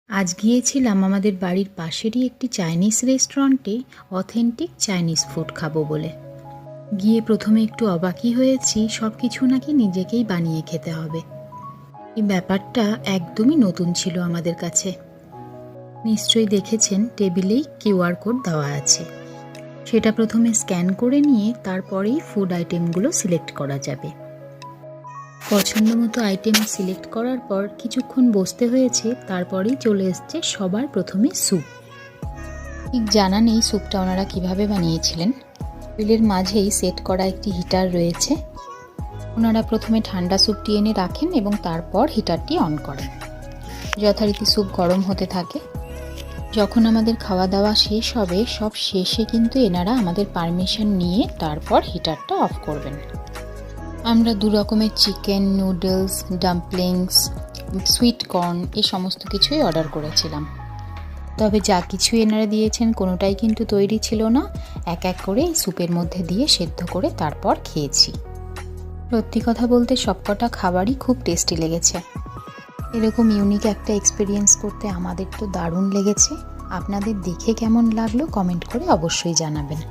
আজ গিয়েছিলাম আমাদের বাড়ির পাশেরই একটি চাইনিজ রেস্টুরেন্টে অথেন্টিক চাইনিজ ফুড খাবো বলে। গিয়ে প্রথমে একটু অবাকই হয়েছি, সব কিছু নাকি নিজেকেই বানিয়ে খেতে হবে। এই ব্যাপারটা একদমই নতুন ছিল আমাদের কাছে। নিশ্চয়ই দেখেছেন টেবিলেই কিউআর কোড দেওয়া আছে, সেটা প্রথমে স্ক্যান করে নিয়ে তারপরেই ফুড আইটেমগুলো সিলেক্ট করা যাবে। পছন্দ মতো আইটেম সিলেক্ট করার পর কিছুক্ষণ বসতে হয়েছে, তারপরেই চলে এসছে সবার প্রথমে স্যুপ। ঠিক জানা নেই স্যুপটা ওনারা কীভাবে বানিয়েছিলেন। টেবিলের মাঝেই সেট করা একটি হিটার রয়েছে। ওনারা প্রথমে ঠান্ডা স্যুপটি এনে রাখেন এবং তারপর হিটারটি অন করেন। যথারীতি স্যুপ গরম হতে থাকে। যখন আমাদের খাওয়া দাওয়া শেষ হবে, সব শেষে কিন্তু এনারা আমাদের পারমিশন নিয়ে তারপর হিটারটা অফ করবেন। আমরা দু রকমের chicken, noodles, dumplings, sweet corn এই সমস্ত কিছুই অর্ডার করেছিলাম। তবে যা কিছু এনারা দিয়েছেন কোনোটাই কিন্তু তৈরি ছিল না। এক এক করে এই স্যুপের মধ্যে দিয়ে সেদ্ধ করে তারপর খেয়েছি। সত্যি কথা বলতে সবকটা খাবারই খুব টেস্টি লেগেছে। এরকম ইউনিক একটা এক্সপিরিয়েন্স করতে আমাদের তো দারুণ লেগেছে। আপনাদের দেখে কেমন লাগলো কমেন্ট করে অবশ্যই জানাবেন।